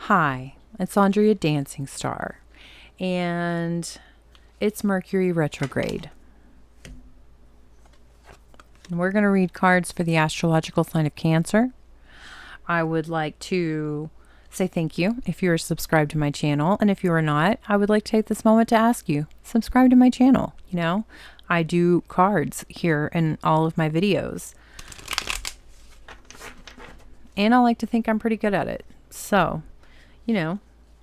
Hi, it's Andrea Dancing Star, and it's Mercury retrograde. And we're going to read cards for the astrological sign of Cancer. I would like to say thank you if you're subscribed to my channel, and if you are not, I would like to take this moment to ask you, subscribe to my channel. You know, I do cards here in all of my videos, and I like to think I'm pretty good at it. So, you know,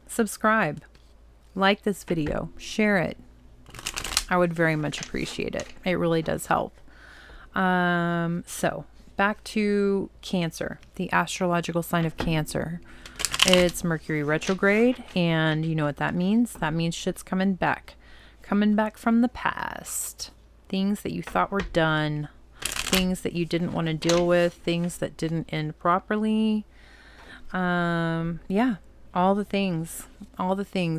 subscribe, like this video, share it. I would very much appreciate it. It really does help. So back to Cancer, the astrological sign of Cancer. It's Mercury retrograde, and you know what that means? That means shit's coming back from the past. Things that you thought were done, things that you didn't want to deal with, things that didn't end properly. Yeah. All the things,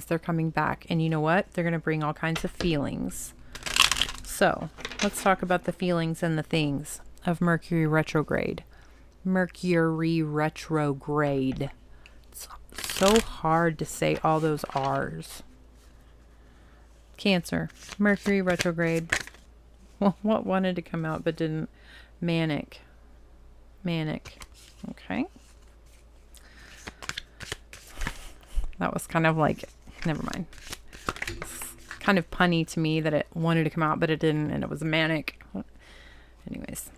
they're coming back. And you know what? They're going to bring all kinds of feelings. So let's talk about the feelings and the things of Mercury retrograde. Mercury retrograde. It's so hard to say all those R's. Cancer, Mercury retrograde. Well, what wanted to come out but didn't? Manic. Okay. That was kind of like, never mind. It's kind of punny to me that it wanted to come out, but it didn't, and it was manic. Anyways.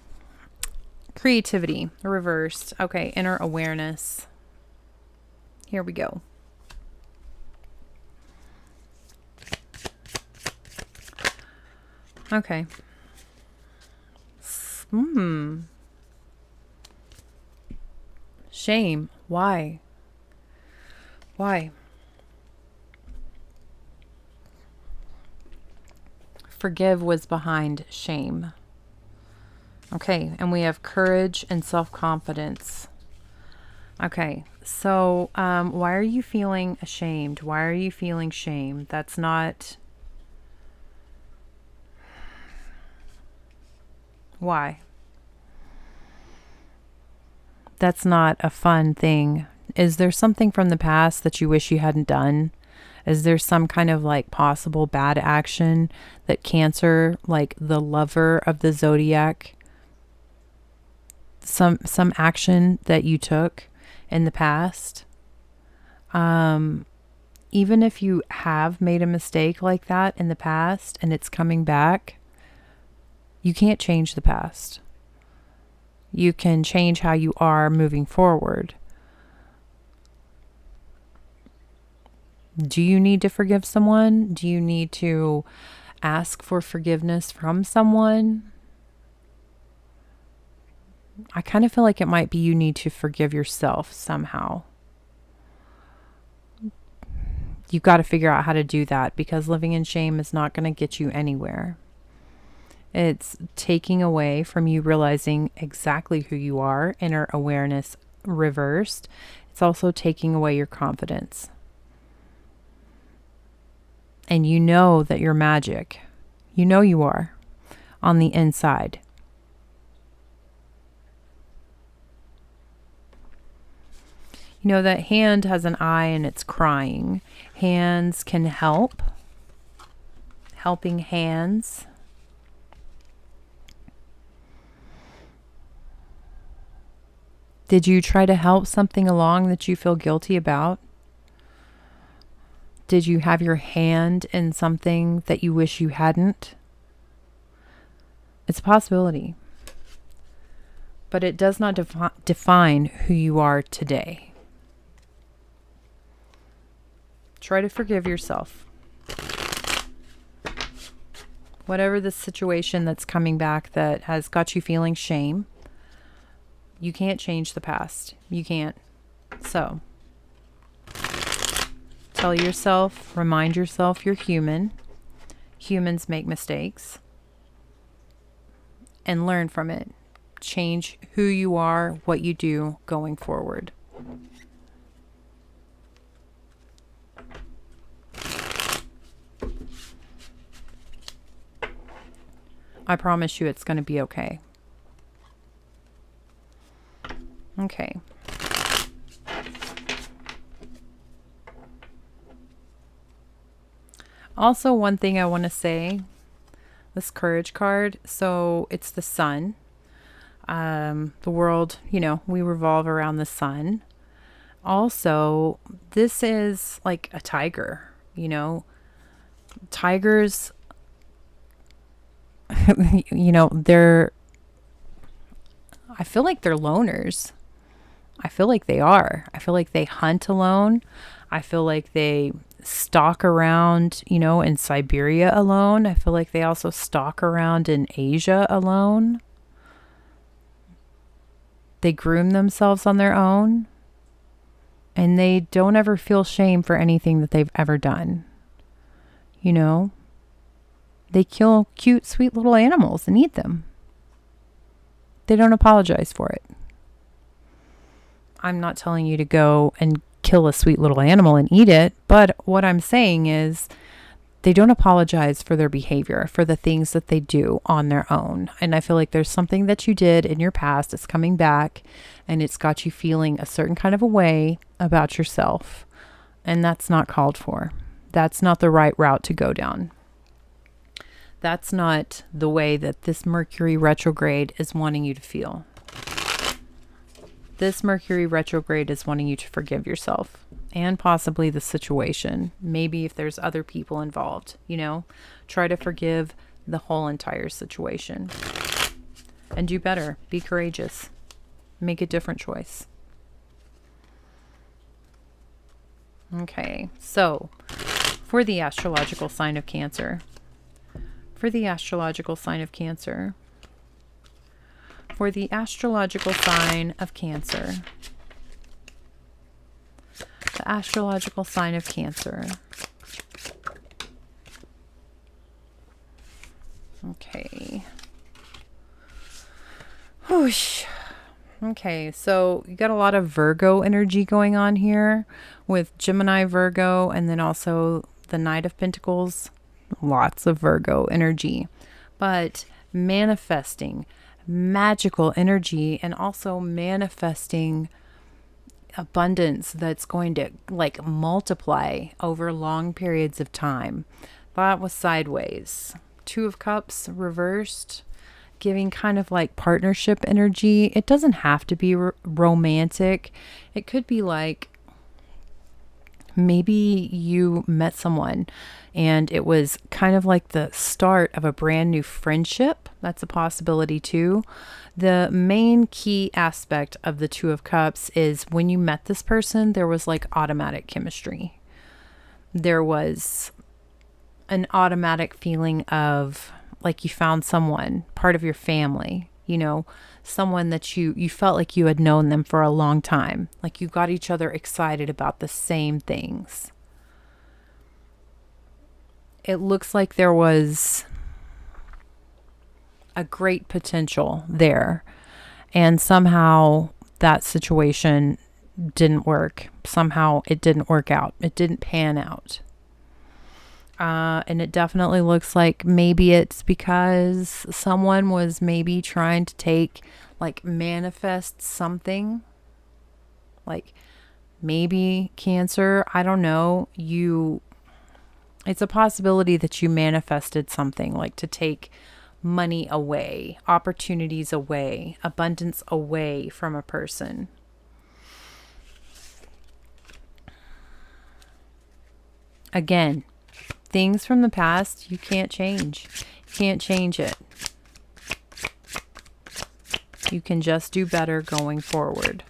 Creativity, reversed. Okay, inner awareness. Here we go. Okay. Shame. Why? Forgive was behind shame. Okay, and we have courage and self-confidence. Okay, so why are you feeling ashamed? Why are you feeling shame? That's not... Why? That's not a fun thing. Is there something from the past that you wish you hadn't done? Is there some kind of like possible bad action that Cancer, like the lover of the zodiac, some action that you took in the past? Even if you have made a mistake like that in the past and it's coming back, you can't change the past. You can change how you are moving forward. Do you need to forgive someone? Do you need to ask for forgiveness from someone? I kind of feel like it might be you need to forgive yourself somehow. You've got to figure out how to do that, because living in shame is not going to get you anywhere. It's taking away from you realizing exactly who you are, inner awareness reversed. It's also taking away your confidence. And you know that you're magic. You know you are on the inside. You know that hand has an eye and it's crying. Hands can help. Helping hands. Did you try to help something along that you feel guilty about? Did you have your hand in something that you wish you hadn't? It's a possibility. But it does not define who you are today. Try to forgive yourself. Whatever the situation that's coming back that has got you feeling shame, you can't change the past. You can't. So, tell yourself, remind yourself you're human. Humans make mistakes. And learn from it. Change who you are, what you do going forward. I promise you it's going to be okay. Okay. Also, one thing I want to say, this courage card, so it's the sun. The world, we revolve around the sun. Also, this is like a tiger, tigers, they're, I feel like they're loners. I feel like they are. I feel like they hunt alone. I feel like they stalk around, in Siberia alone. I feel like they also stalk around in Asia alone. They groom themselves on their own. And they don't ever feel shame for anything that they've ever done. They kill cute, sweet little animals and eat them. They don't apologize for it. I'm not telling you to go and kill a sweet little animal and eat it, but what I'm saying is they don't apologize for their behavior, for the things that they do on their own. And I feel like there's something that you did in your past that's coming back, and it's got you feeling a certain kind of a way about yourself. And that's not called for. That's not the right route to go down. That's not the way that this Mercury retrograde is wanting you to feel. This Mercury retrograde is wanting you to forgive yourself and possibly the situation. Maybe if there's other people involved, try to forgive the whole entire situation and do better. Be courageous. Make a different choice. Okay, so for the astrological sign of Cancer, for the astrological sign of Cancer, for the astrological sign of Cancer, the astrological sign of Cancer. Okay. Whoosh. Okay, so you got a lot of Virgo energy going on here with Gemini, Virgo, and then also the Knight of Pentacles. Lots of Virgo energy, but manifesting magical energy and also manifesting abundance that's going to like multiply over long periods of time. That was sideways. Two of Cups reversed, giving kind of like partnership energy. It doesn't have to be romantic. It could be like maybe you met someone and it was kind of like the start of a brand new friendship. That's a possibility too. The main key aspect of the Two of Cups is when you met this person, there was like automatic chemistry. There was an automatic feeling of like you found someone, part of your family, someone that you felt like you had known them for a long time. Like you got each other excited about the same things. It looks like there was a great potential there. And somehow that situation didn't work. Somehow it didn't work out. It didn't pan out. And it definitely looks like maybe it's because someone was maybe trying to manifest something. Like maybe Cancer, I don't know, it's a possibility that you manifested something like to take money away, opportunities away, abundance away from a person. Again, things from the past you can't change. You can't change it. You can just do better going forward.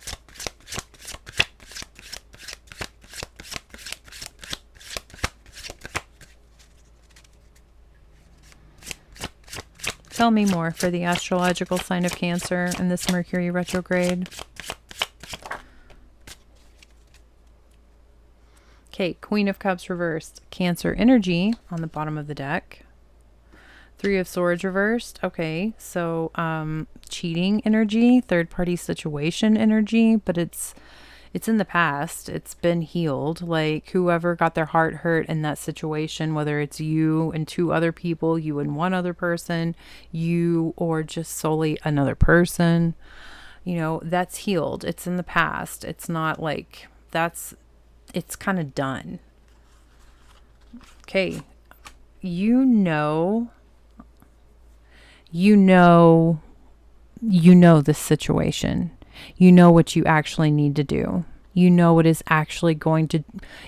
Tell me more for the astrological sign of Cancer in this Mercury retrograde. Okay, Queen of Cups reversed. Cancer energy on the bottom of the deck. Three of Swords reversed. Okay, so cheating energy, third party situation energy, but it's in the past. It's been healed. Like whoever got their heart hurt in that situation, whether it's you and two other people, you and one other person, you or just solely another person, that's healed. It's in the past. It's not like it's kind of done. Okay, you know, you know, you know this situation. You know what you actually need to do. You know what is actually going to,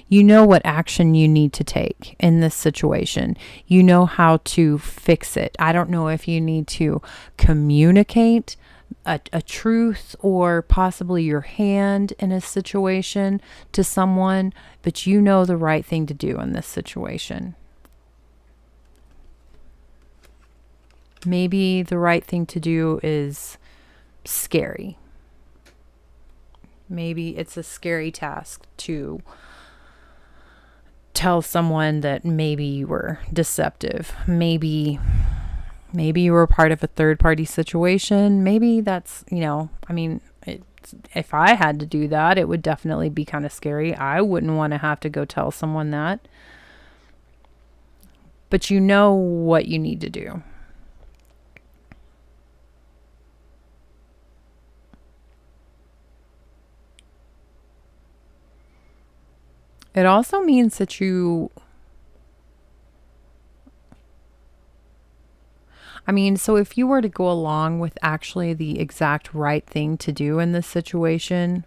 you know what action you need to take in this situation. You know how to fix it. I don't know if you need to communicate a truth or possibly your hand in a situation to someone, but you know the right thing to do in this situation. Maybe the right thing to do is scary. Maybe it's a scary task to tell someone that maybe you were deceptive. Maybe you were part of a third party situation. Maybe that's, if I had to do that, it would definitely be kind of scary. I wouldn't want to have to go tell someone that. But you know what you need to do. It also means that so if you were to go along with actually the exact right thing to do in this situation,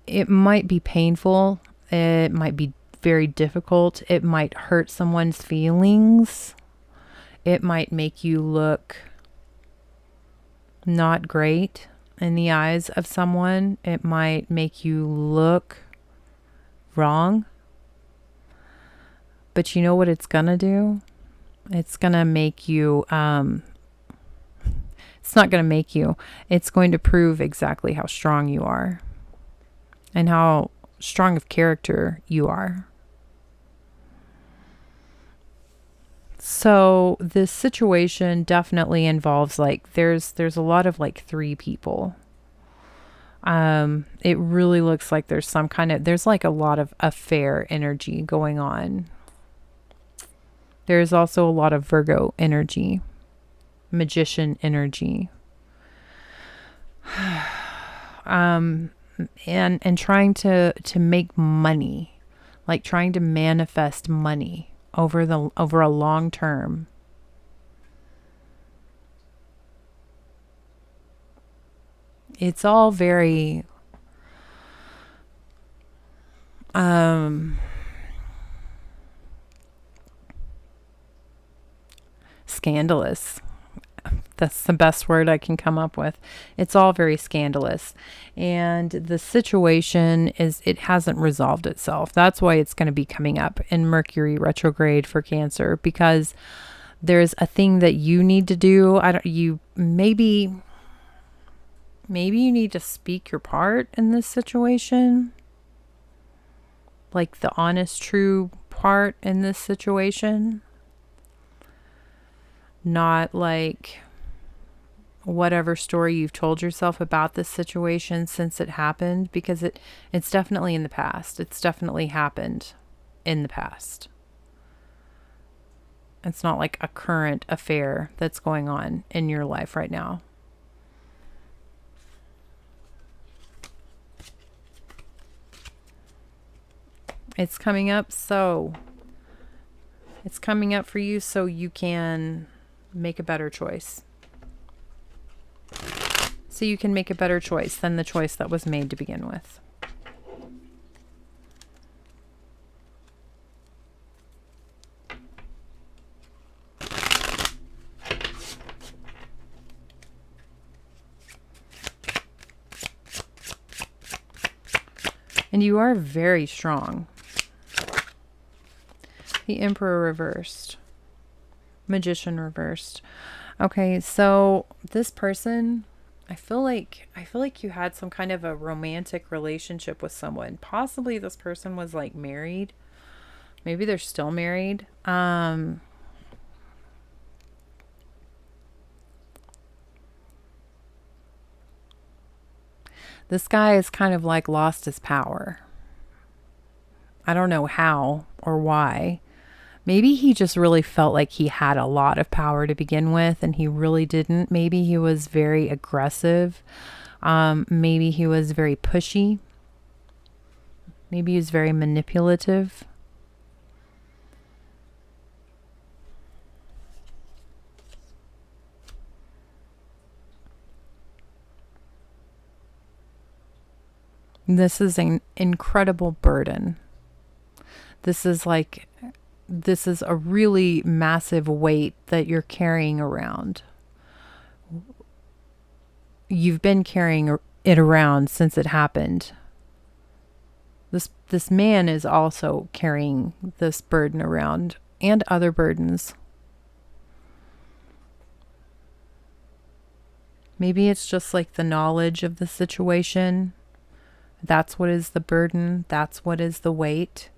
it might be painful. It might be very difficult. It might hurt someone's feelings. It might make you look not great in the eyes of someone. It might make you look wrong. But you know what it's gonna do? It's gonna make you, it's not gonna make you, it's going to prove exactly how strong you are and how strong of character you are. So this situation definitely involves there's a lot of three people. It really looks like there's there's a lot of affair energy going on. There's also a lot of Virgo energy, magician energy. And trying to make money, trying to manifest money over a long term. It's all very scandalous. That's the best word I can come up with. It's all very scandalous. And the situation it hasn't resolved itself. That's why it's going to be coming up in Mercury retrograde for Cancer, because there's a thing that you need to do. Maybe you need to speak your part in this situation. The honest, true part in this situation. Not whatever story you've told yourself about this situation since it happened, because it's definitely in the past. It's definitely happened in the past. It's not like a current affair that's going on in your life right now. It's coming up for you so you can make a better choice. So you can make a better choice than the choice that was made to begin with. And you are very strong. The Emperor reversed. Magician reversed. Okay, so this person, I feel like you had some kind of a romantic relationship with someone. Possibly this person was married. Maybe they're still married. This guy has kind of lost his power. I don't know how or why. Maybe he just really felt like he had a lot of power to begin with, and he really didn't. Maybe he was very aggressive. Maybe he was very pushy. Maybe he was very manipulative. This is an incredible burden. This is like, this is a really massive weight that you're carrying around. You've been carrying it around since it happened. This man is also carrying this burden around and other burdens. Maybe it's just like the knowledge of the situation. That's what is the burden. That's what is the weight.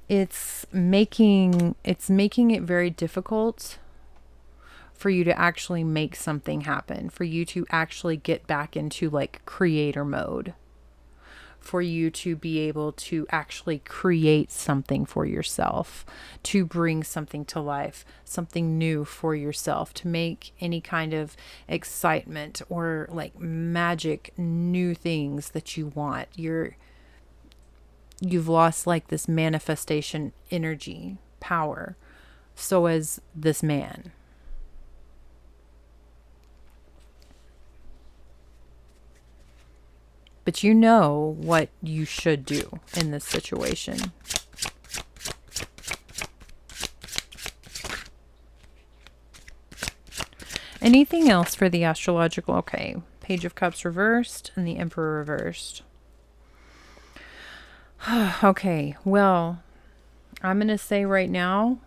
It's making it very difficult for you to actually make something happen, for you to actually get back into like creator mode, for you to be able to actually create something for yourself, to bring something to life, something new for yourself, to make any kind of excitement or like magic new things that you want. You've lost like this manifestation energy, power. So as this man. But you know what you should do in this situation. Anything else for the astrological? Okay. Page of Cups reversed and the Emperor reversed. Okay. Well, I'm going to say right now,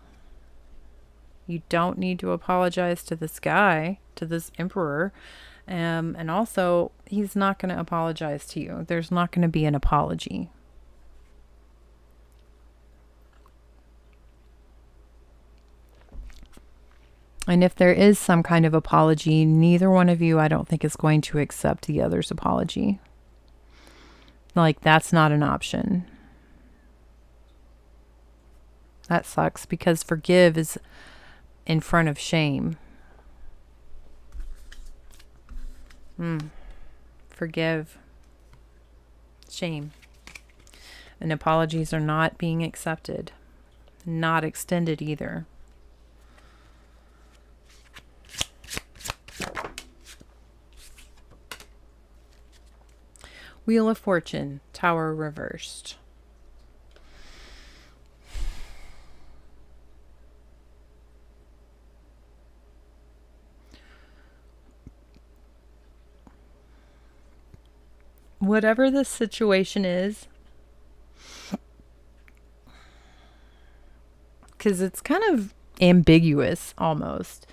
you don't need to apologize to this guy, to this Emperor. And also, he's not going to apologize to you. There's not going to be an apology. And if there is some kind of apology, neither one of you, I don't think, is going to accept the other's apology. Like, that's not an option. That sucks because forgive is in front of shame. Forgive. Shame. And apologies are not being accepted. Not extended either. Wheel of Fortune, Tower reversed. Whatever the situation is, because it's kind of ambiguous almost.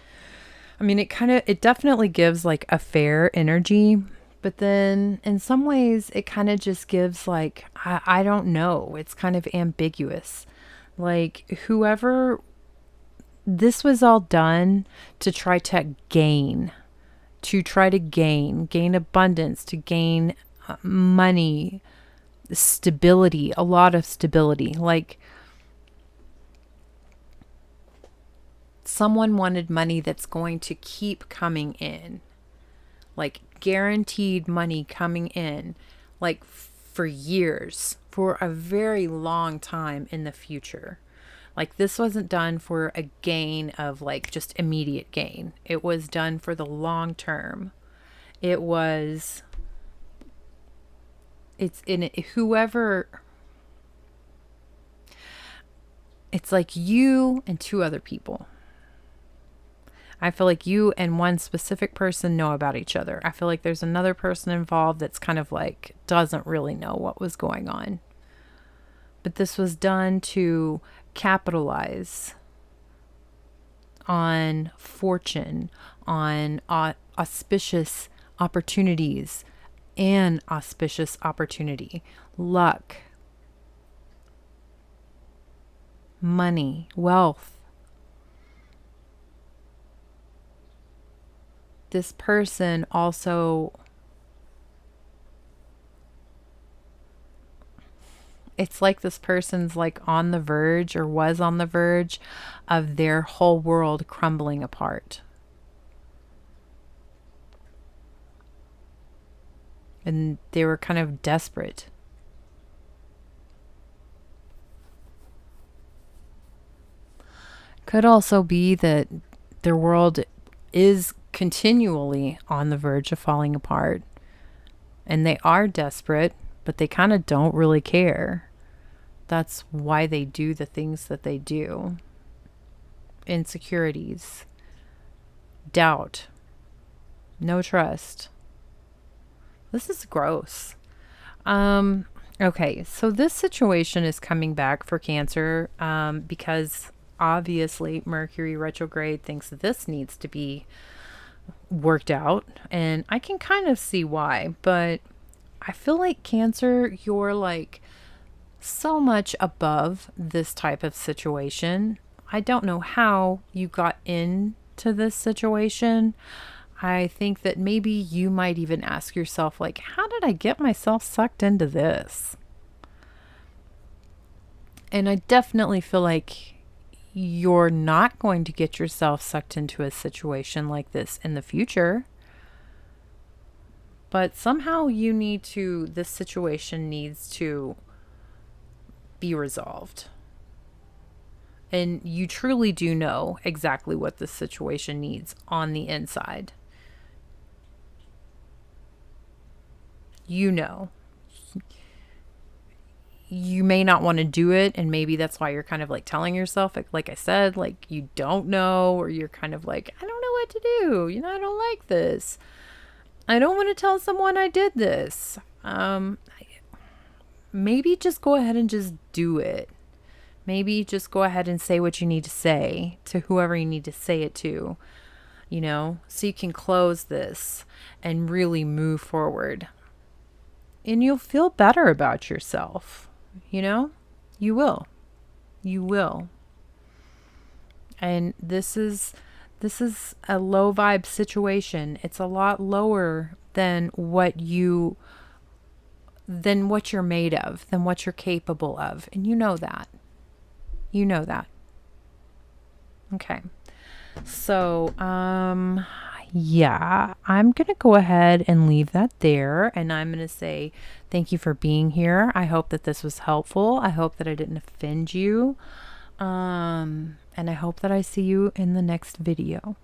I mean, it definitely gives like a fair energy, but then in some ways it kind of just gives like, I don't know. It's kind of ambiguous. Like whoever, this was all done to try to gain abundance, to gain money, stability, a lot of stability. Like someone wanted money that's going to keep coming in, like guaranteed money coming in, like for years, for a very long time in the future. Like this wasn't done for a gain of like just immediate gain. It was done for the long term. It's in it, whoever, it's like you and two other people. I feel like you and one specific person know about each other. I feel like there's another person involved that's kind of like doesn't really know what was going on. But this was done to capitalize on fortune, on auspicious opportunities, and auspicious opportunity, luck, money, wealth. This person also, it's like this person's like on the verge or was on the verge of their whole world crumbling apart. And they were kind of desperate. Could also be that their world is continually on the verge of falling apart and they are desperate, but they kind of don't really care. That's why they do the things that they do. Insecurities, doubt, no trust. This is gross. Okay, so this situation is coming back for Cancer because obviously Mercury retrograde thinks that this needs to be worked out, and I can kind of see why, but I feel like Cancer, you're like so much above this type of situation. I don't know how you got into this situation. I think that maybe you might even ask yourself, like, how did I get myself sucked into this? And I definitely feel like you're not going to get yourself sucked into a situation like this in the future. But somehow this situation needs to be resolved. And you truly do know exactly what this situation needs on the inside. You know. You may not want to do it, and maybe that's why you're kind of like telling yourself, like I said, like you don't know, or you're kind of like, I don't know what to do. I don't like this. I don't want to tell someone I did this. Maybe just go ahead and just do it. Maybe just go ahead and say what you need to say to whoever you need to say it to, so you can close this and really move forward. And you'll feel better about yourself. You will. You will. And this is a low vibe situation. It's a lot lower than what you're made of, than what you're capable of. And you know that. You know that. Okay. So, yeah, I'm going to go ahead and leave that there. And I'm going to say thank you for being here. I hope that this was helpful. I hope that I didn't offend you. And I hope that I see you in the next video.